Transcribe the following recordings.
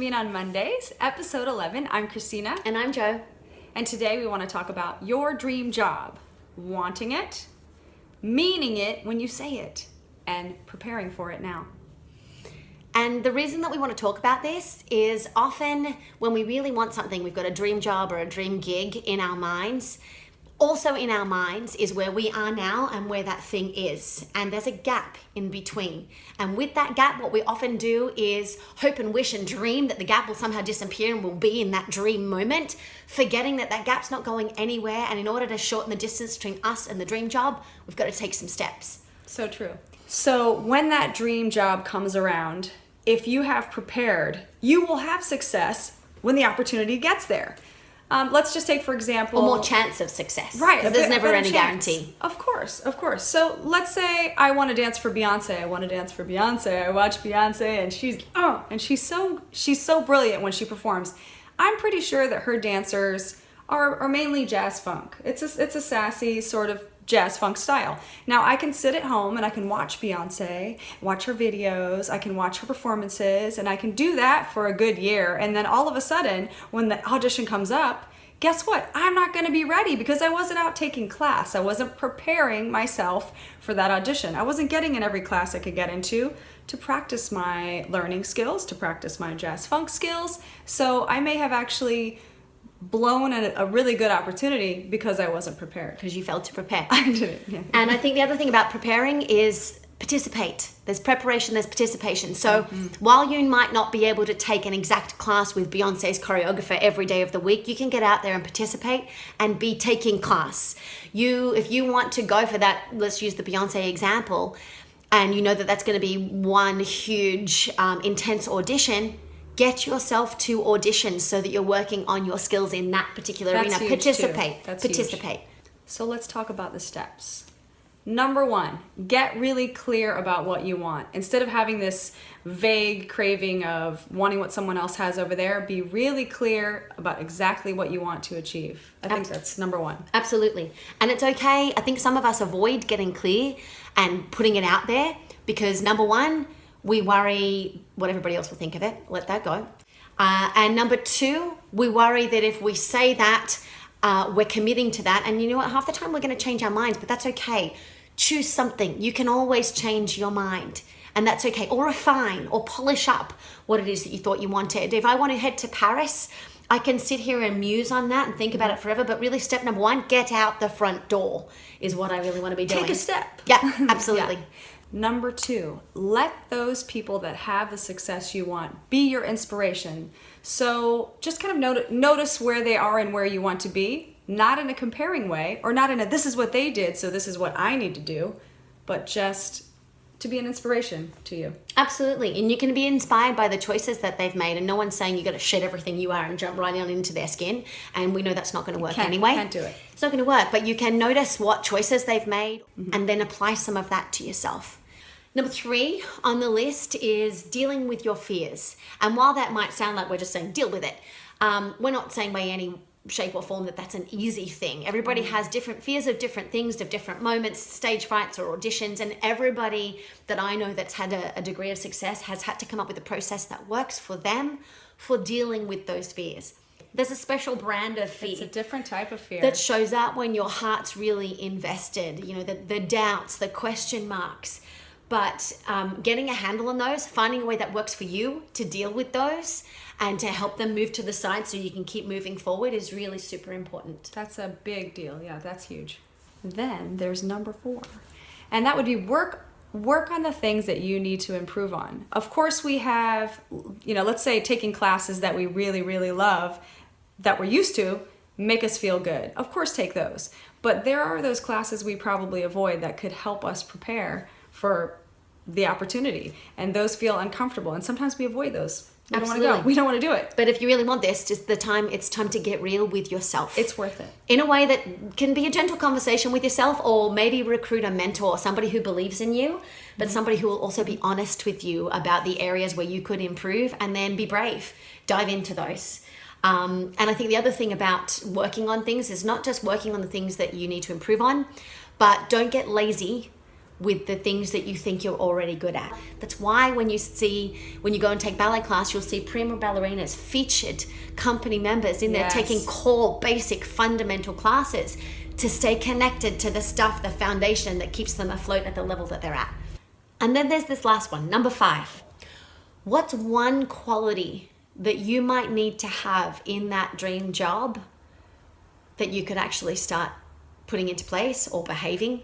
Being on Mondays, episode 11. I'm Christina. And I'm Jo. And today we want to talk about your dream job. Wanting it, meaning it when you say it, and preparing for it now. And the reason that we want to talk about this is often when we really want something, we've got a dream job or a dream gig in our minds. Also in our minds is where we are now and where that thing is. And there's a gap in between. And with that gap, what we often do is hope and wish and dream that the gap will somehow disappear and we'll be in that dream moment, forgetting that that gap's not going anywhere. And in order to shorten the distance between us and the dream job, we've got to take some steps. So true. So when that dream job comes around, if you have prepared, you will have success when the opportunity gets there. Let's just take, for example... Or more chance of success. Right. Because there's never any guarantee. Of course. So let's say I want to dance for Beyonce. I watch Beyonce and she's so brilliant when she performs. I'm pretty sure that her dancers are mainly jazz funk. It's a sassy sort of jazz funk style. Now I can sit at home and I can watch Beyonce, watch her videos, I can watch her performances, and I can do that for a good year. And then all of a sudden, when the audition comes up, guess what? I'm not going to be ready because I wasn't out taking class. I wasn't preparing myself for that audition. I wasn't getting in every class I could get into to practice my learning skills, to practice my jazz funk skills. So I may have actually blown a really good opportunity because I wasn't prepared. Because you failed to prepare. I didn't. Yeah. And I think the other thing about preparing is participate. There's preparation, there's participation. So while you might not be able to take an exact class with Beyonce's choreographer every day of the week, you can get out there and participate and be taking class. If you want to go for that, let's use the Beyonce example, and you know that that's going to be one huge intense audition, get yourself to auditions so that you're working on your skills in that particular arena. Participate. Huge. So let's talk about the steps. Number one, get really clear about what you want. Instead of having this vague craving of wanting what someone else has over there, be really clear about exactly what you want to achieve. I think that's number one. Absolutely. And it's okay. I think some of us avoid getting clear and putting it out there because number one, we worry what everybody else will think of it. Let that go. And number two, we worry that if we say that, we're committing to that. And you know what? Half the time we're going to change our minds, but that's okay. Choose something. You can always change your mind. And that's okay. Or refine or polish up what it is that you thought you wanted. If I want to head to Paris, I can sit here and muse on that and think about it forever. But really, step number one, get out the front door is what I really want to be doing. Take a step. Yeah, absolutely. Yeah. Number two, let those people that have the success you want be your inspiration. So just kind of notice where they are and where you want to be, not in a comparing way or not in a this is what they did, so this is what I need to do, but just to be an inspiration to you. Absolutely. And you can be inspired by the choices that they've made, and no one's saying you got to shed everything you are and jump right on into their skin, and we know that's not going to work anyway. Can't do it. It's not going to work, but you can notice what choices they've made and then apply some of that to yourself. Number three on the list is dealing with your fears. And while that might sound like we're just saying deal with it, we're not saying by any shape or form that that's an easy thing. Everybody has different fears of different things, of different moments, stage frights or auditions, and everybody that I know that's had a degree of success has had to come up with a process that works for them for dealing with those fears. There's a special brand of fear. It's a different type of fear. That shows up when your heart's really invested, you know, the doubts, the question marks. But getting a handle on those, finding a way that works for you to deal with those and to help them move to the side so you can keep moving forward is really super important. That's a big deal. Yeah, that's huge. Then there's number four. And that would be work on the things that you need to improve on. Of course, we have, let's say taking classes that we really, really love, that we're used to, make us feel good. Of course, take those. But there are those classes we probably avoid that could help us prepare for the opportunity, and those feel uncomfortable, and sometimes we avoid those. We don't want to go. We don't want to do it. But if you really want this, it's time to get real with yourself. It's worth it. In a way that can be a gentle conversation with yourself, or maybe recruit a mentor, somebody who believes in you, but somebody who will also be honest with you about the areas where you could improve, and then be brave. Dive into those. And I think the other thing about working on things is not just working on the things that you need to improve on, but don't get lazy with the things that you think you're already good at. That's why when you go and take ballet class, you'll see prima ballerinas, featured company members in there taking core, basic, fundamental classes to stay connected to the stuff, the foundation that keeps them afloat at the level that they're at. And then there's this last one, number 5. What's one quality that you might need to have in that dream job that you could actually start putting into place or behaving,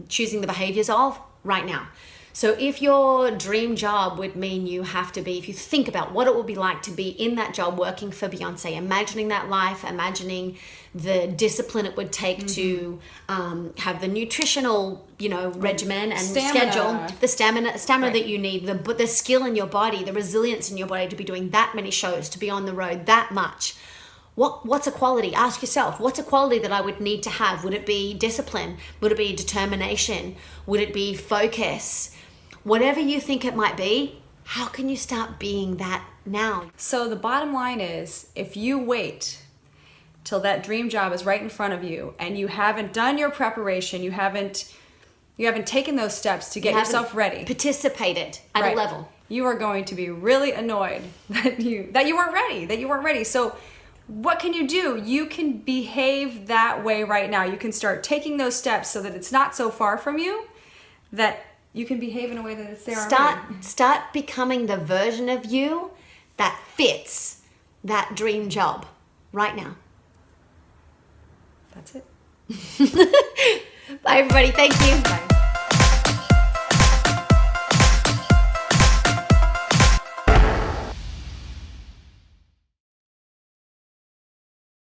choosing the behaviors of right now? So if your dream job would mean you have to be, if you think about what it would be like to be in that job working for Beyonce, imagining that life, imagining the discipline it would take to have the nutritional, regimen and schedule, the stamina that you need, the skill in your body, the resilience in your body to be doing that many shows, to be on the road that much. What's a quality? Ask yourself, what's a quality that I would need to have? Would it be discipline? Would it be determination? Would it be focus? Whatever you think it might be, how can you start being that now? So the bottom line is, if you wait till that dream job is right in front of you and you haven't done your preparation, you haven't taken those steps to get yourself ready, participated at a level, you are going to be really annoyed that you weren't ready. So what can you do? You can behave that way right now. You can start taking those steps so that it's not so far from you, that you can behave in a way that it's there already. Start becoming the version of you that fits that dream job right now. That's it. Bye, everybody. Thank you. Bye.